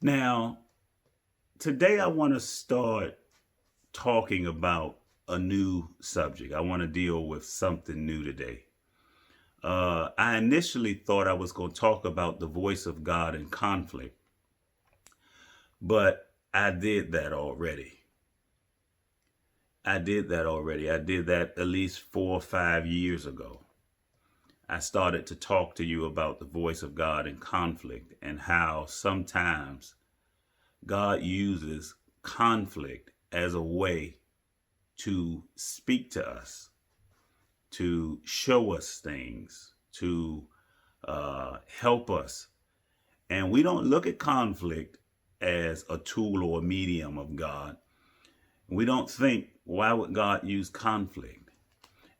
Now, today I want to start talking about a new subject. I want to deal with something new today. I initially thought I was going to talk about the voice of God in conflict, but I did that already. I did that already. I did that at least 4 or 5 years ago. I started to talk to you about the voice of God in conflict and how sometimes God uses conflict as a way to speak to us, to show us things, to help us. And we don't look at conflict as a tool or a medium of God. We don't think, why would God use conflict?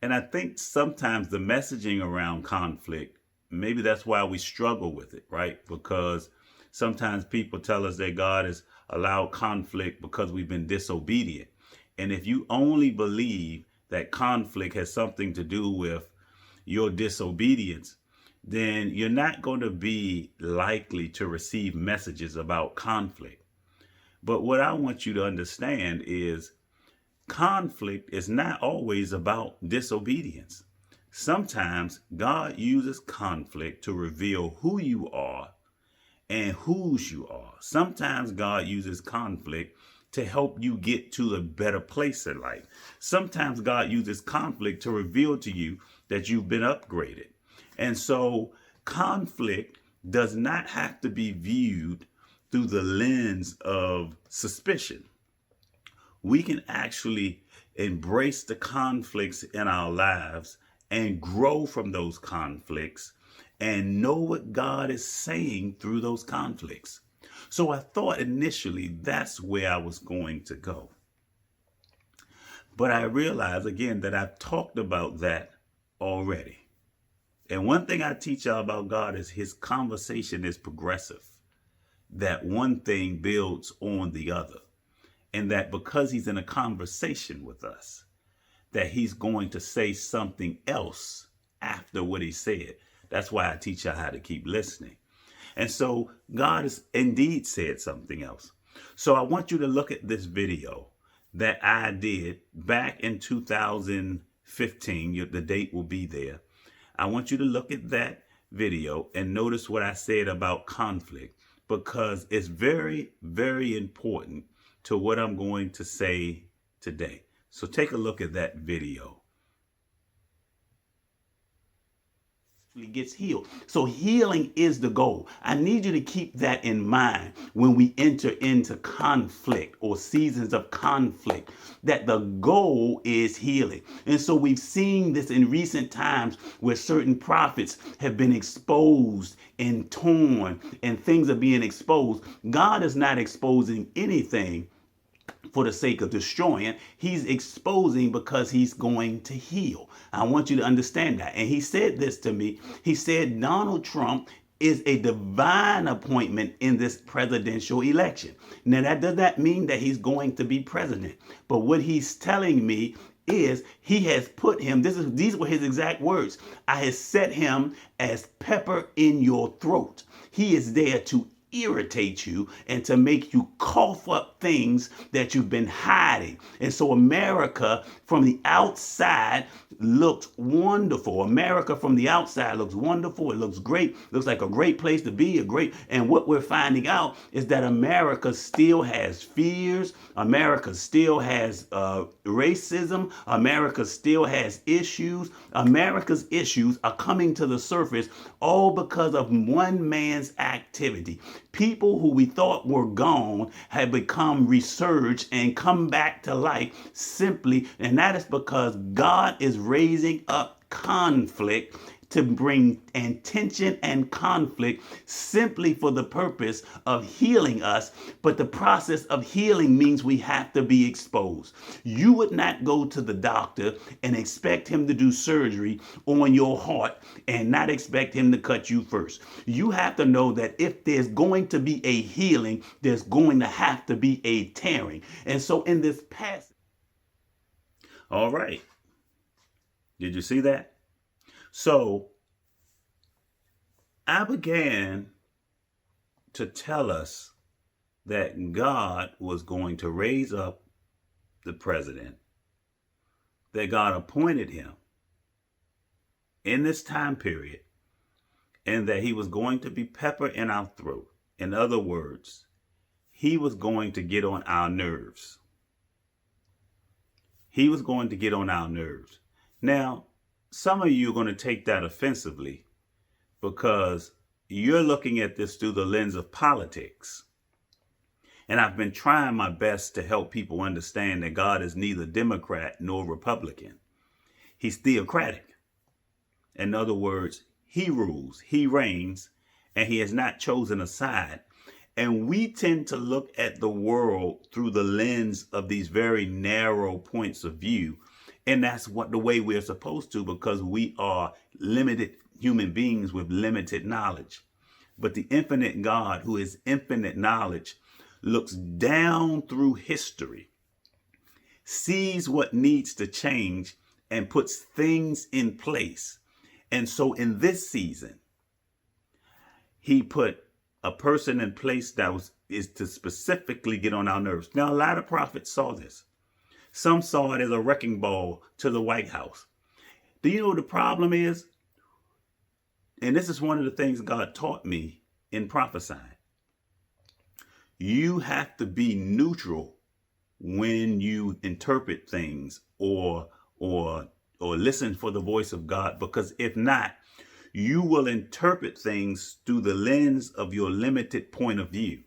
And I think sometimes the messaging around conflict, maybe that's why we struggle with it, right? Because sometimes people tell us that God has allowed conflict because we've been disobedient. And if you only believe that conflict has something to do with your disobedience, then you're not going to be likely to receive messages about conflict. But what I want you to understand is conflict is not always about disobedience. Sometimes God uses conflict to reveal who you are and whose you are. Sometimes God uses conflict to help you get to a better place in life. Sometimes God uses conflict to reveal to you that you've been upgraded. And so conflict does not have to be viewed through the lens of suspicion. We can actually embrace the conflicts in our lives and grow from those conflicts and know what God is saying through those conflicts. So I thought initially that's where I was going to go. But I realized again that I've talked about that already. And one thing I teach y'all about God is his conversation is progressive, that one thing builds on the other. And that because he's in a conversation with us, that he's going to say something else after what he said. That's why I teach you how to keep listening. And so God has indeed said something else. So I want you to look at this video that I did back in 2015. The date will be there. I want you to look at that video and notice what I said about conflict, because it's very, very important to what I'm going to say today. So take a look at that video. It gets healed. So healing is the goal. I need you to keep that in mind when we enter into conflict or seasons of conflict, that the goal is healing. And so we've seen this in recent times where certain prophets have been exposed and torn and things are being exposed. God is not exposing anything for the sake of destroying. He's exposing because he's going to heal. I want you to understand that. And he said this to me. He said Donald Trump is a divine appointment in this presidential election. Now, that does not mean that he's going to be president. But what he's telling me is he has put him, these were his exact words, I have set him as pepper in your throat. He is there to irritate you and to make you cough up things that you've been hiding. And so America from the outside looks wonderful. America from the outside looks wonderful. It looks great. Looks like a great place to be, and what we're finding out is that America still has fears. America still has racism. America still has issues. America's issues are coming to the surface all because of one man's activity. People who we thought were gone have become resurged and come back to life simply, and that is because God is raising up conflict to bring tension and conflict simply for the purpose of healing us. But the process of healing means we have to be exposed. You would not go to the doctor and expect him to do surgery on your heart and not expect him to cut you first. You have to know that if there's going to be a healing, there's going to have to be a tearing. And so in this passage, all right, did you see that? So I began to tell us that God was going to raise up the president, that God appointed him in this time period, and that he was going to be pepper in our throat. In other words, he was going to get on our nerves. He was going to get on our nerves. Now, some of you are going to take that offensively because you're looking at this through the lens of politics. And I've been trying my best to help people understand that God is neither Democrat nor Republican. He's theocratic. In other words, he rules, he reigns, and he has not chosen a side. And we tend to look at the world through the lens of these very narrow points of view. And that's the way we're supposed to, because we are limited human beings with limited knowledge. But the infinite God, who is infinite knowledge, looks down through history, sees what needs to change, and puts things in place. And so in this season, he put a person in place that is to specifically get on our nerves. Now, a lot of prophets saw this. Some saw it as a wrecking ball to the White House. Do you know what the problem is? And this is one of the things God taught me in prophesying. You have to be neutral when you interpret things or listen for the voice of God, because if not, you will interpret things through the lens of your limited point of view.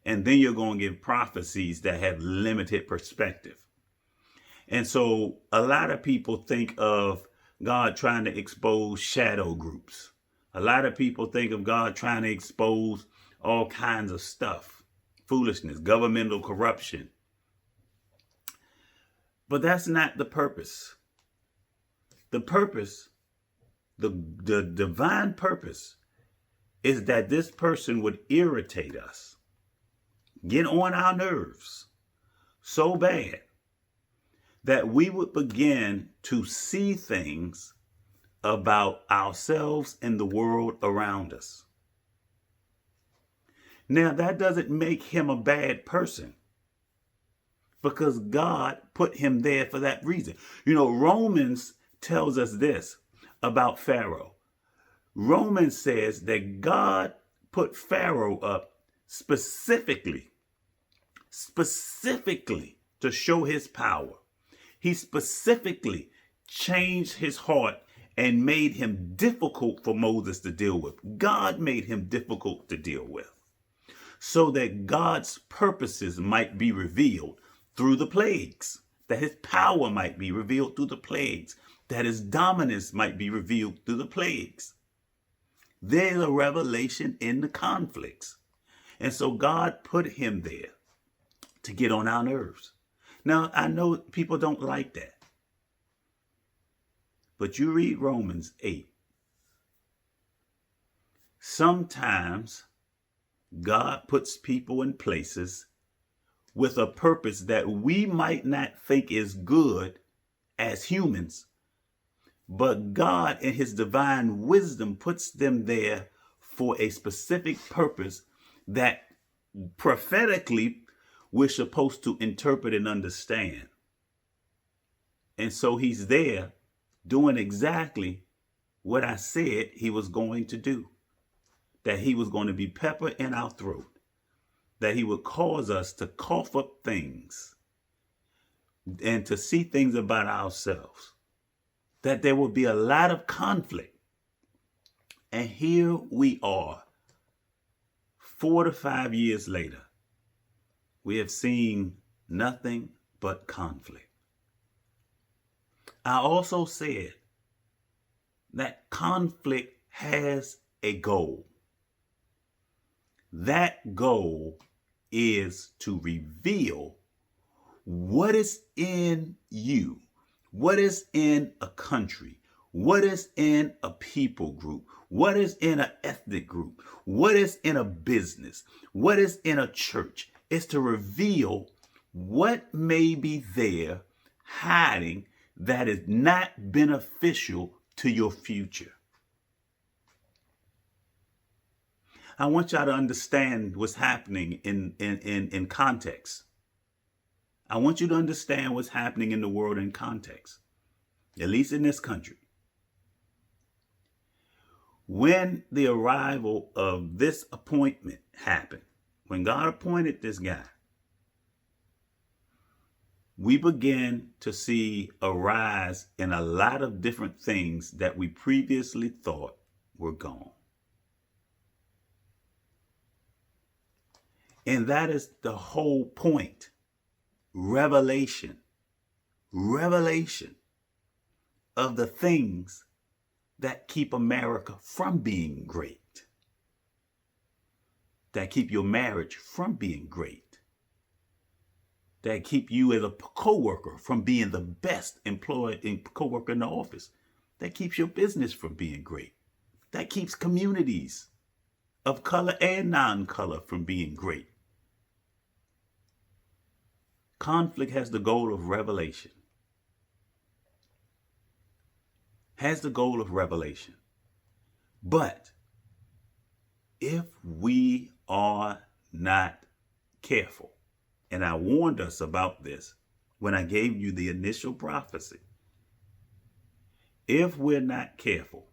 And then you're going to give prophecies that have limited perspective. And so a lot of people think of God trying to expose shadow groups. A lot of people think of God trying to expose all kinds of stuff, foolishness, governmental corruption. But that's not the purpose. The purpose, the divine purpose, is that this person would irritate us, get on our nerves so bad that we would begin to see things about ourselves and the world around us. Now, that doesn't make him a bad person, because God put him there for that reason. You know, Romans tells us this about Pharaoh. Romans says that God put Pharaoh up specifically to show his power. He specifically changed his heart and made him difficult for Moses to deal with. God made him difficult to deal with, so that God's purposes might be revealed through the plagues, that his power might be revealed through the plagues, that his dominance might be revealed through the plagues. There's a revelation in the conflicts. And so God put him there to get on our nerves. Now, I know people don't like that. But you read Romans 8. Sometimes God puts people in places with a purpose that we might not think is good as humans, but God in his divine wisdom puts them there for a specific purpose that prophetically we're supposed to interpret and understand. And so he's there doing exactly what I said he was going to do. That he was going to be pepper in our throat. That he would cause us to cough up things and to see things about ourselves. That there would be a lot of conflict. And here we are, 4 to 5 years later. We have seen nothing but conflict. I also said that conflict has a goal. That goal is to reveal what is in you, what is in a country, what is in a people group, what is in an ethnic group, what is in a business, what is in a church. It's to reveal what may be there hiding that is not beneficial to your future. I want y'all to understand what's happening in context. I want you to understand what's happening in the world in context, at least in this country. When the arrival of this appointment happened, when God appointed this guy, we began to see a rise in a lot of different things that we previously thought were gone. And that is the whole point. Revelation of the things that keep America from being great, that keep your marriage from being great, that keep you as a co-worker from being the best employee and co-worker in the office, that keeps your business from being great, that keeps communities of color and non-color from being great. Conflict has the goal of revelation. But if we are not careful, and I warned us about this when I gave you the initial prophecy, if we're not careful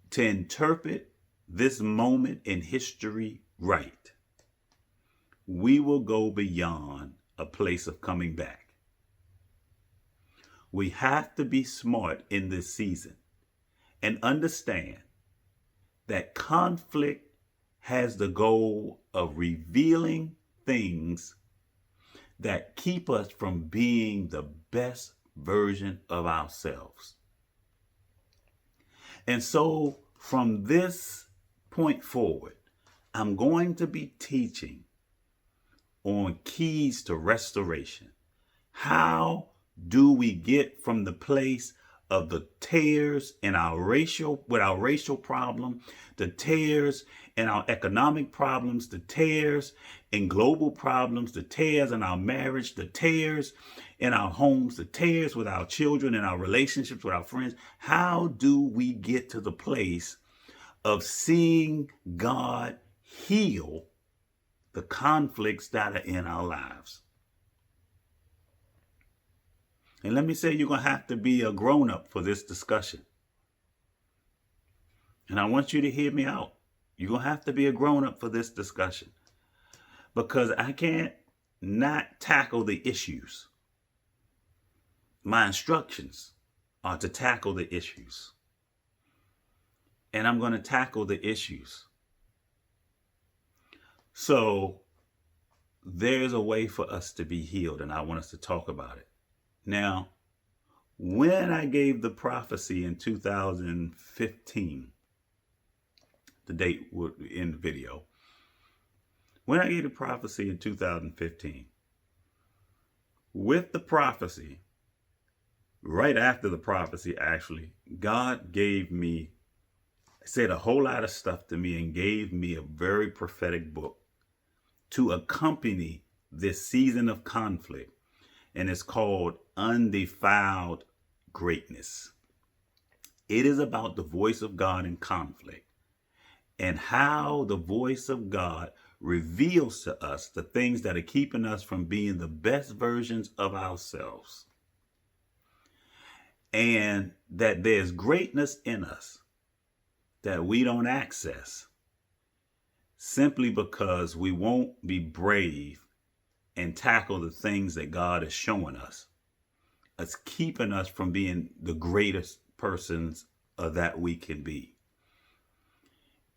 to interpret this moment in history right, we will go beyond a place of coming back. We have to be smart in this season and understand that conflict has the goal of revealing things that keep us from being the best version of ourselves. And so from this point forward, I'm going to be teaching on keys to restoration. How do we get from the place of the tears in our racial problem, the tears in our economic problems, the tears in global problems, the tears in our marriage, the tears in our homes, the tears with our children and our relationships with our friends? How do we get to the place of seeing God heal the conflicts that are in our lives? And let me say, you're going to have to be a grown-up for this discussion. And I want you to hear me out. You're going to have to be a grown-up for this discussion, because I can't not tackle the issues. My instructions are to tackle the issues. And I'm going to tackle the issues. So there's a way for us to be healed, and I want us to talk about it. Now, when I gave the prophecy in 2015, the date in the video, when I gave the prophecy in 2015, with the prophecy, right after the prophecy, actually, God said a whole lot of stuff to me and gave me a very prophetic book to accompany this season of conflict. And it's called Undefiled Greatness. It is about the voice of God in conflict and how the voice of God reveals to us the things that are keeping us from being the best versions of ourselves. And that there's greatness in us that we don't access simply because we won't be brave and tackle the things that God is showing us. It's keeping us from being the greatest persons that we can be.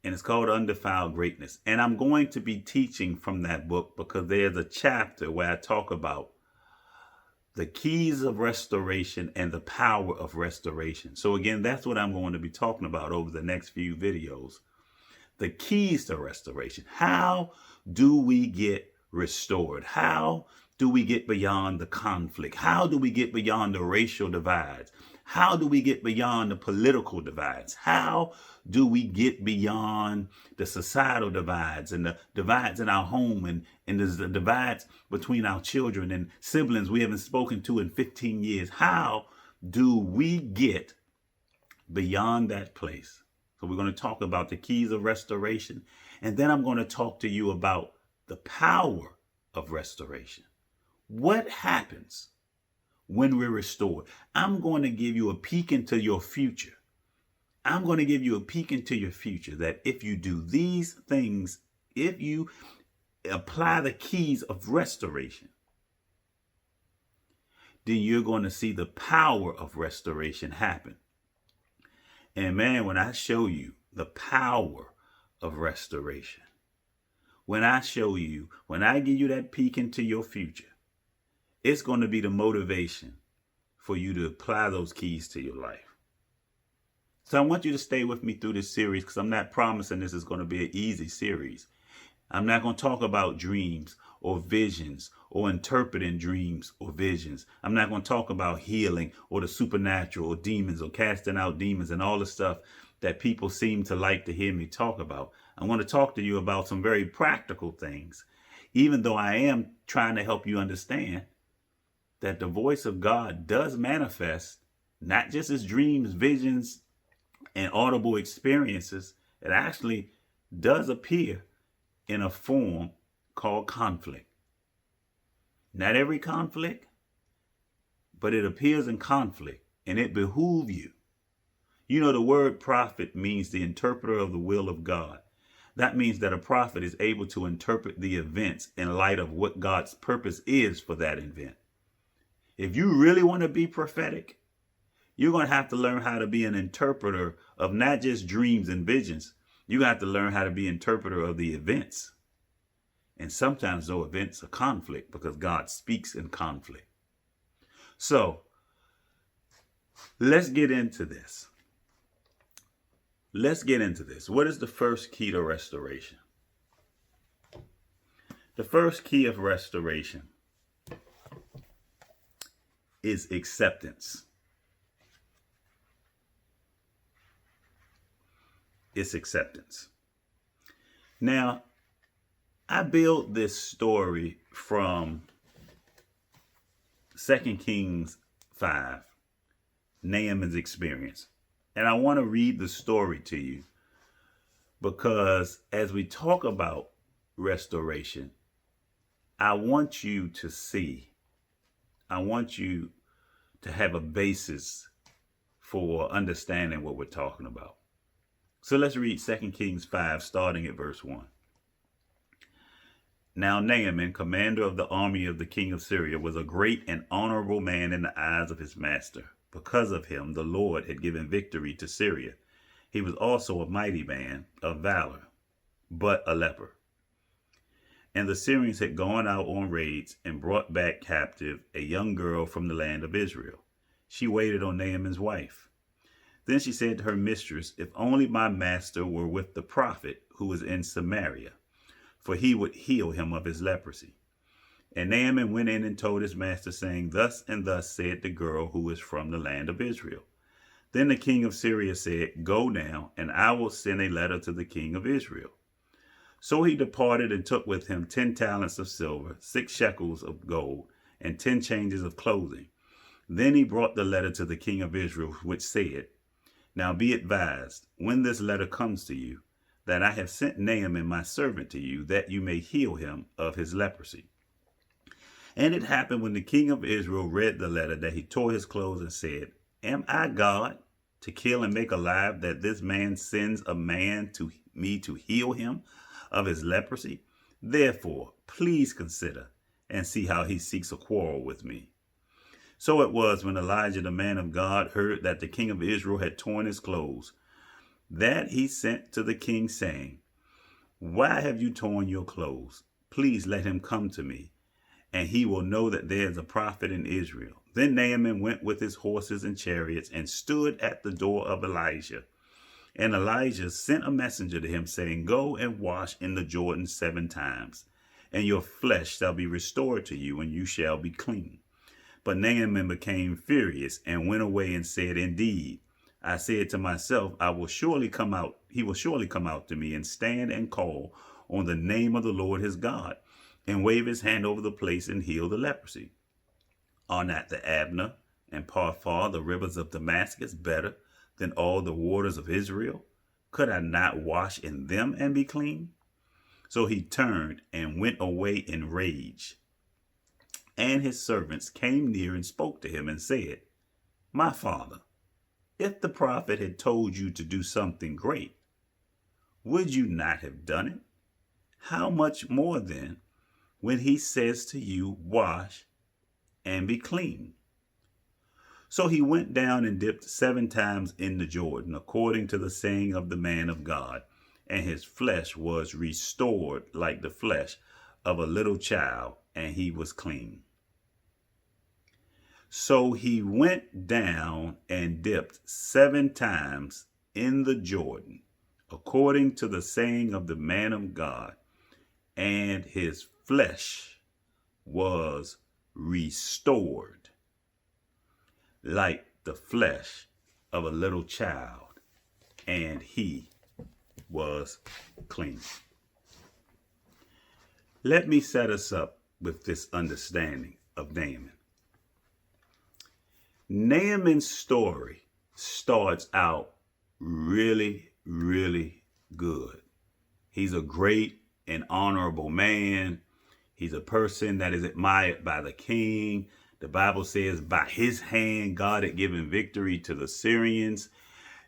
And it's called Undefiled Greatness. And I'm going to be teaching from that book because there's a chapter where I talk about the keys of restoration and the power of restoration. So again, that's what I'm going to be talking about over the next few videos. The keys to restoration. How do we get restored? How do we get beyond the conflict? How do we get beyond the racial divides? How do we get beyond the political divides? How do we get beyond the societal divides and the divides in our home and the divides between our children and siblings we haven't spoken to in 15 years? How do we get beyond that place So we're going to talk about the keys of restoration. And then I'm going to talk to you about the power of restoration. What happens when we're restored? I'm going to give you a peek into your future. I'm going to give you a peek into your future that if you do these things, if you apply the keys of restoration, then you're going to see the power of restoration happen. And man, when I show you the power of restoration, when I give you that peek into your future, it's going to be the motivation for you to apply those keys to your life. So I want you to stay with me through this series, because I'm not promising this is going to be an easy series. I'm not going to talk about dreams or visions or interpreting dreams or visions. I'm not going to talk about healing or the supernatural or demons or casting out demons and all the stuff that people seem to like to hear me talk about. I want to talk to you about some very practical things, even though I am trying to help you understand that the voice of God does manifest, not just as dreams, visions, and audible experiences. It actually does appear in a form called conflict. Not every conflict, but it appears in conflict, and it behooves you. You know, the word prophet means the interpreter of the will of God. That means that a prophet is able to interpret the events in light of what God's purpose is for that event. If you really want to be prophetic, you're going to have to learn how to be an interpreter of not just dreams and visions. You have to learn how to be an interpreter of the events. And sometimes those events are conflict because God speaks in conflict. So let's get into this. What is the first key to restoration? The first key of restoration is acceptance. It's acceptance. Now, I built this story from 2 Kings 5, Naaman's experience. And I want to read the story to you because as we talk about restoration, I want you to have a basis for understanding what we're talking about. So let's read 2 Kings 5, starting at verse 1. Now Naaman, commander of the army of the king of Syria, was a great and honorable man in the eyes of his master. Because of him, the Lord had given victory to Syria. He was also a mighty man of valor, but a leper. And the Syrians had gone out on raids and brought back captive a young girl from the land of Israel. She waited on Naaman's wife. Then she said to her mistress, "If only my master were with the prophet who was in Samaria, for he would heal him of his leprosy." And Naaman went in and told his master, saying, "Thus and thus said the girl who is from the land of Israel." Then the king of Syria said, "Go now, and I will send a letter to the king of Israel." So he departed and took with him 10 talents of silver, 6 shekels of gold, and 10 changes of clothing. Then he brought the letter to the king of Israel, which said, "Now be advised, when this letter comes to you, that I have sent Naaman my servant to you, that you may heal him of his leprosy." And it happened when the king of Israel read the letter that he tore his clothes and said, "Am I God to kill and make alive, that this man sends a man to me to heal him of his leprosy? Therefore, please consider and see how he seeks a quarrel with me." So it was when Elijah, the man of God, heard that the king of Israel had torn his clothes, that he sent to the king, saying, "Why have you torn your clothes? Please let him come to me, and he will know that there is a prophet in Israel." Then Naaman went with his horses and chariots and stood at the door of Elijah. And Elijah sent a messenger to him, saying, "Go and wash in the Jordan 7 times, and your flesh shall be restored to you, and you shall be clean." But Naaman became furious and went away and said, "Indeed, I said to myself, he will surely come out to me and stand and call on the name of the Lord his God, and wave his hand over the place and heal the leprosy. Are not the Abner and Parfar, the rivers of Damascus, better than all the waters of Israel?" Could I not wash in them and be clean? So he turned and went away in rage. And his servants came near and spoke to him and said, My father, if the prophet had told you to do something great, would you not have done it? How much more then when he says to you, Wash and be clean? So he went down and dipped 7 times in the Jordan, according to the saying of the man of God, and his flesh was restored like the flesh of a little child, and he was clean. So he went down and dipped 7 times in the Jordan, according to the saying of the man of God, and his flesh was restored like the flesh of a little child, and he was clean. Let me set us up with this understanding of Naaman. Naaman's story starts out really, really good. He's a great and honorable man. He's a person that is admired by the king. The Bible says by his hand, God had given victory to the Syrians.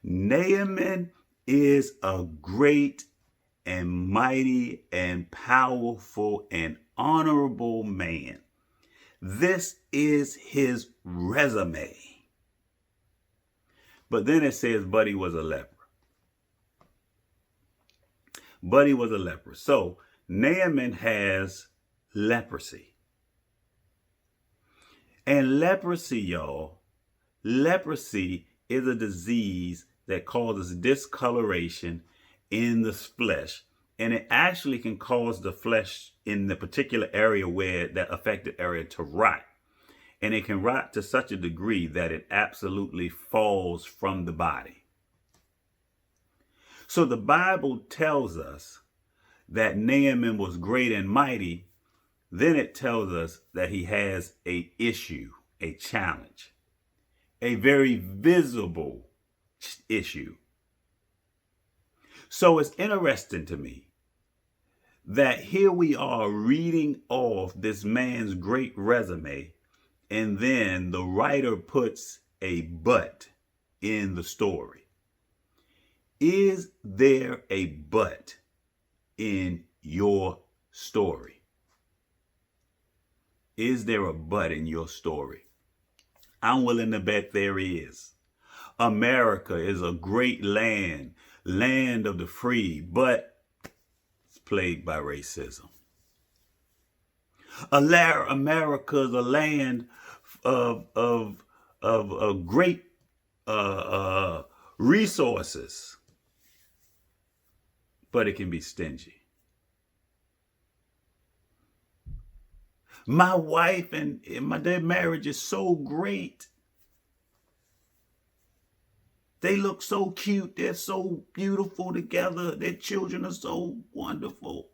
Naaman is a great and mighty and powerful and honorable man. This is his resume. But then it says, but he was a leper. But he was a leper. So Naaman has leprosy. And leprosy, y'all, leprosy is a disease that causes discoloration in the flesh. And it actually can cause the flesh in the particular area where that affected area to rot. And it can rot to such a degree that it absolutely falls from the body. So the Bible tells us that Naaman was great and mighty. Then it tells us that he has an issue, a challenge, a very visible issue. So it's interesting to me that here we are reading off this man's great resume, and then the writer puts a but in the story. Is there a but in your story? Is there a but in your story? I'm willing to bet there is. America is a great land, land of the free, but it's plagued by racism. America is a land of great resources, but it can be stingy. My wife and their marriage is so great. They look so cute. They're so beautiful together. Their children are so wonderful.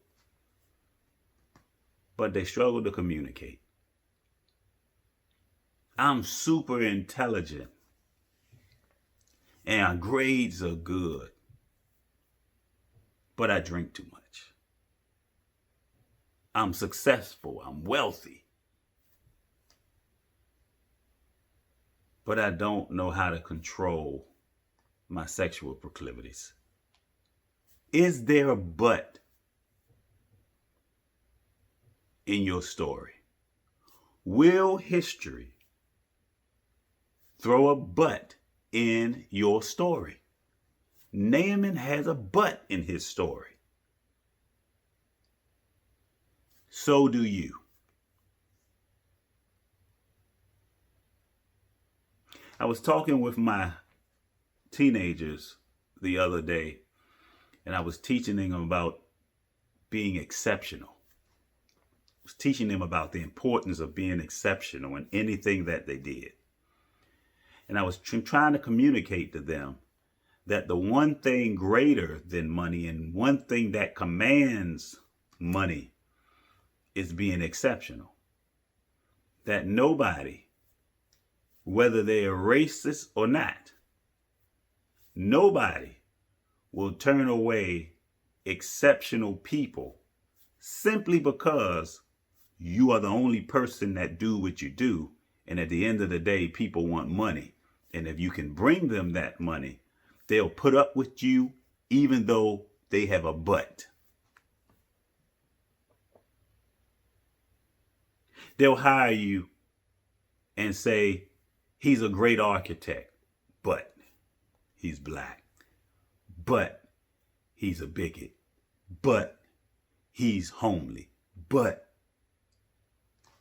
But they struggle to communicate. I'm super intelligent. And our grades are good. But I drink too much. I'm successful. I'm wealthy. But I don't know how to control my sexual proclivities. Is there a but in your story? Will history throw a but in your story? Naaman has a but in his story. So do you. I was talking with my teenagers the other day, and I was teaching them about being exceptional. I was teaching them about the importance of being exceptional in anything that they did. And I was trying to communicate to them that the one thing greater than money and one thing that commands money is being exceptional. That nobody, whether they are racist or not, nobody will turn away exceptional people simply because you are the only person that do what you do. And at the end of the day, people want money. And if you can bring them that money, they'll put up with you even though they have a butt. They'll hire you and say, he's a great architect, but he's black. But he's a bigot. But he's homely. But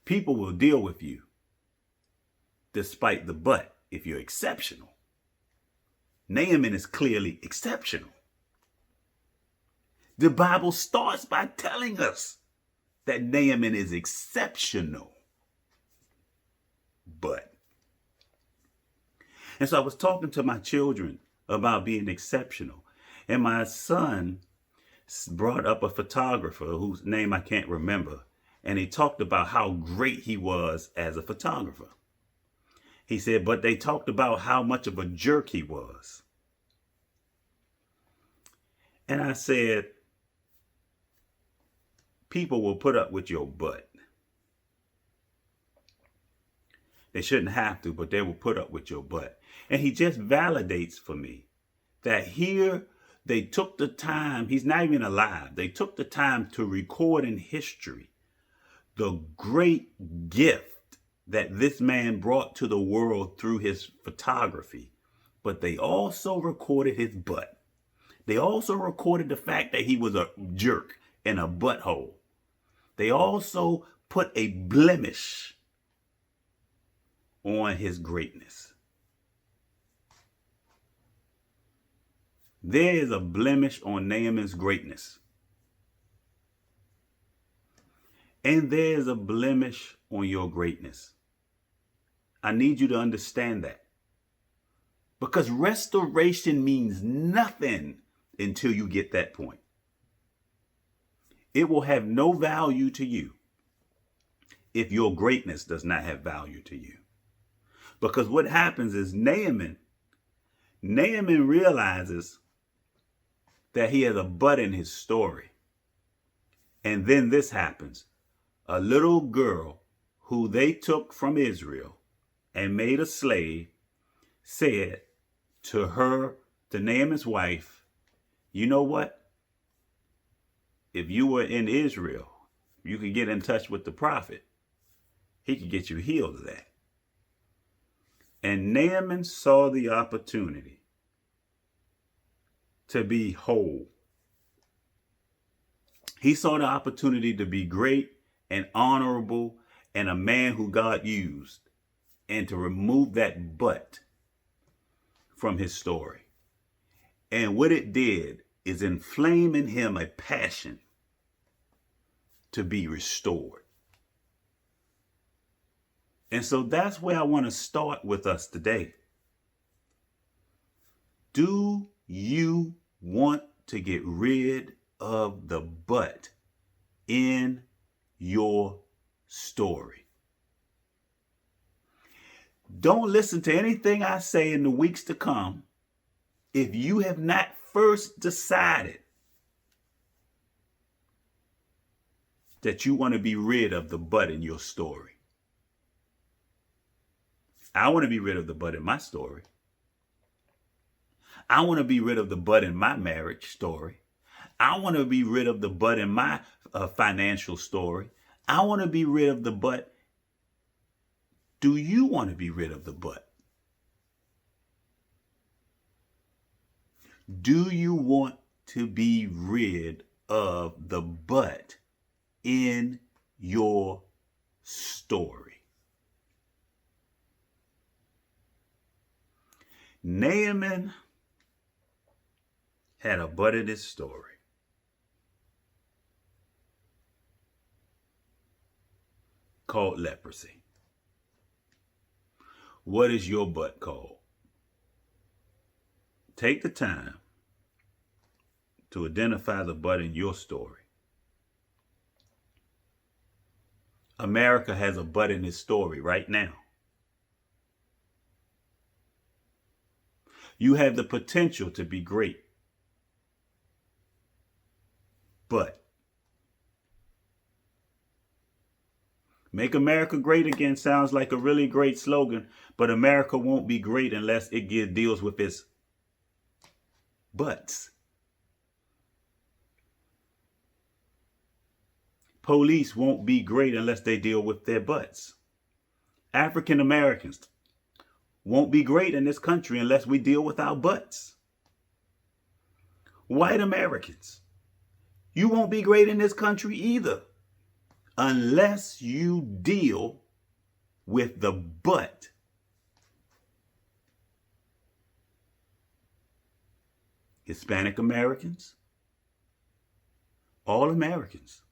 people will deal with you despite the but if you're exceptional. Naaman is clearly exceptional. The Bible starts by telling us that Naaman is exceptional. But. And so I was talking to my children about being exceptional. And my son brought up a photographer whose name I can't remember. And he talked about how great he was as a photographer. He said, but they talked about how much of a jerk he was. And I said, people will put up with your butt. They shouldn't have to, but they will put up with your butt. And he just validates for me that here they took the time, he's not even alive, they took the time to record in history the great gift that this man brought to the world through his photography. But they also recorded his butt. They also recorded the fact that he was a jerk and a butthole. They also put a blemish on his greatness. There is a blemish on Naaman's greatness. And there is a blemish on your greatness. I need you to understand that. Because restoration means nothing until you get that point. It will have no value to you if your greatness does not have value to you. Because what happens is Naaman realizes that he has a butt in his story. And then this happens. A little girl who they took from Israel and made a slave said to Naaman's wife, you know what? If you were in Israel, you could get in touch with the prophet. He could get you healed of that. And Naaman saw the opportunity to be whole. He saw the opportunity to be great and honorable and a man who God used, and to remove that but from his story. And what it did is inflame in him a passion to be restored. And so that's where I want to start with us today. Do you want to get rid of the but in your story? Don't listen to anything I say in the weeks to come if you have not first decided that you want to be rid of the but in your story. I want to be rid of the but in my story. I want to be rid of the but in my marriage story. I want to be rid of the but in my financial story. I want to be rid of the but. Do you want to be rid of the but? Do you want to be rid of the but in your story? Naaman had a but in his story. Called leprosy. What is your butt called? Take the time to identify the but in your story. America has a but in its story right now. You have the potential to be great. But make America great again sounds like a really great slogan, but America won't be great unless it deals with its butts. Police won't be great unless they deal with their butts. African Americans won't be great in this country unless we deal with our butts. White Americans, you won't be great in this country either unless you deal with the butt. Hispanic Americans, all Americans,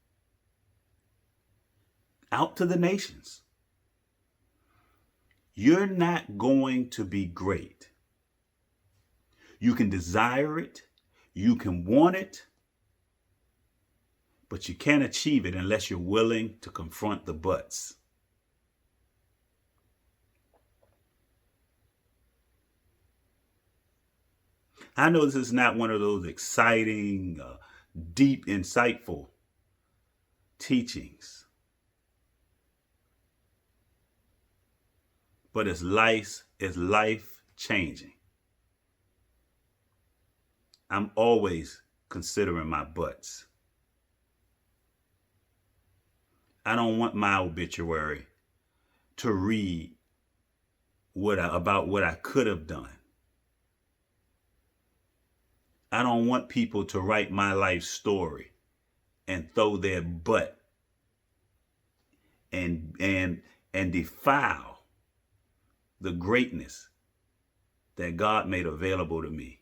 out to the nations. You're not going to be great. You can desire it, you can want it, but you can't achieve it unless you're willing to confront the butts. I know this is not one of those exciting, deep, insightful teachings, but it's life changing. I'm always considering my butts. I don't want my obituary to read about what I could have done. I don't want people to write my life story and throw their butt and defile the greatness that God made available to me.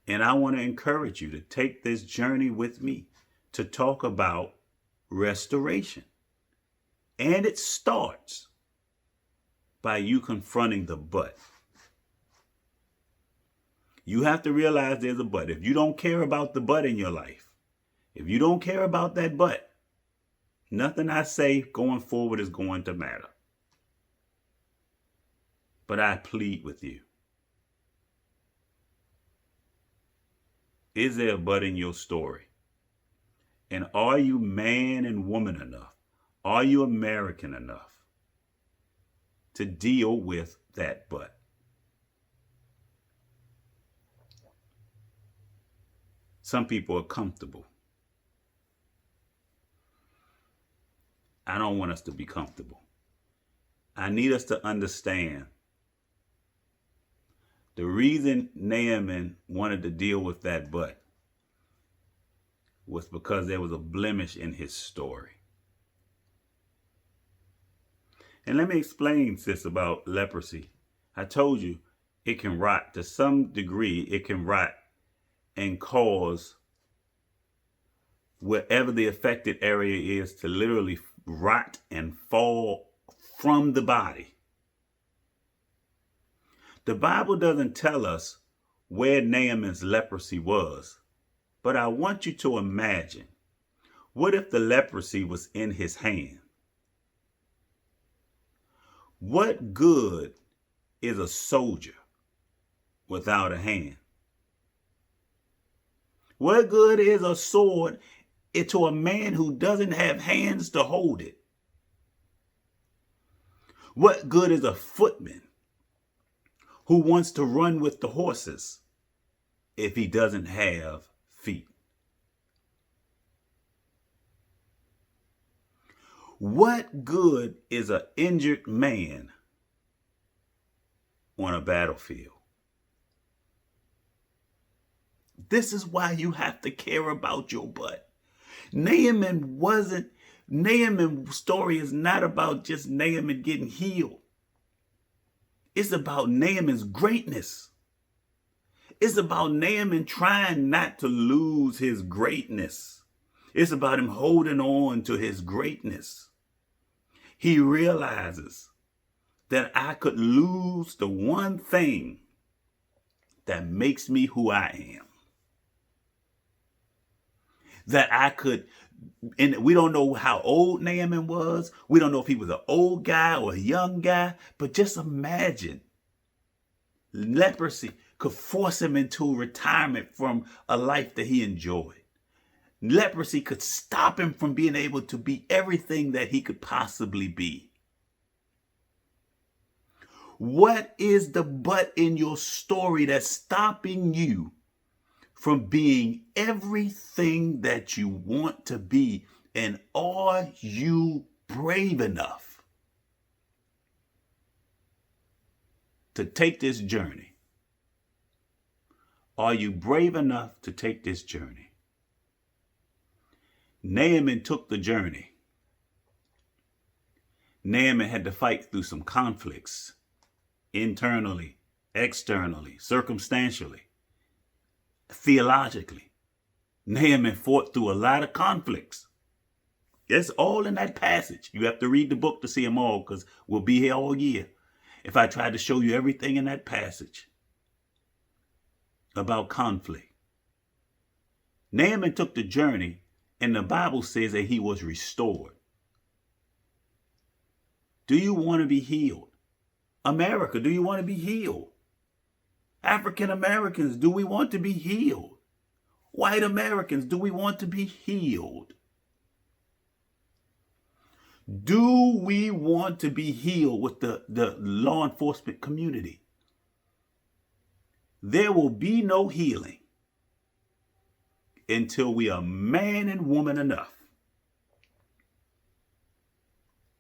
And I want to encourage you to take this journey with me to talk about restoration. And it starts by you confronting the butt. You have to realize there's a but. If you don't care about the but in your life, if you don't care about that but, nothing I say going forward is going to matter. But I plead with you. Is there a but in your story? And are you man and woman enough? Are you American enough to deal with that but? Some people are comfortable. I don't want us to be comfortable. I need us to understand the reason Naaman wanted to deal with that but was because there was a blemish in his story. And let me explain this about leprosy. I told you it can rot. To some degree, it can rot and cause wherever the affected area is to literally rot and fall from the body. The Bible doesn't tell us where Naaman's leprosy was, but I want you to imagine, what if the leprosy was in his hand? What good is a soldier without a hand? What good is a sword to a man who doesn't have hands to hold it? What good is a footman who wants to run with the horses if he doesn't have feet? What good is an injured man on a battlefield? This is why you have to care about your butt. Naaman's story is not about just Naaman getting healed. It's about Naaman's greatness. It's about Naaman trying not to lose his greatness. It's about him holding on to his greatness. He realizes that I could lose the one thing that makes me who I am. That I could, and we don't know how old Naaman was. We don't know if he was an old guy or a young guy, but just imagine leprosy could force him into retirement from a life that he enjoyed. Leprosy could stop him from being able to be everything that he could possibly be. What is the but in your story that's stopping you from being everything that you want to be? And are you brave enough to take this journey? Are you brave enough to take this journey? Naaman took the journey. Naaman had to fight through some conflicts, internally, externally, circumstantially, theologically. Naaman fought through a lot of conflicts. It's all in that passage. You have to read the book to see them all, because we'll be here all year if I tried to show you everything in that passage about conflict. Naaman took the journey, and the Bible says that he was restored. Do you want to be healed? America, do you want to be healed? African Americans, do we want to be healed? White Americans, do we want to be healed? Do we want to be healed with the law enforcement community? There will be no healing until we are man and woman enough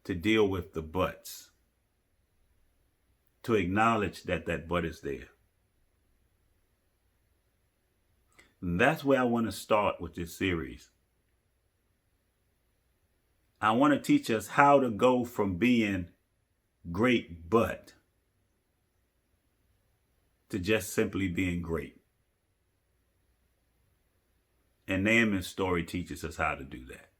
to deal with the buts, to acknowledge that that but is there. And that's where I want to start with this series. I want to teach us how to go from being great but to just simply being great. And Naaman's story teaches us how to do that.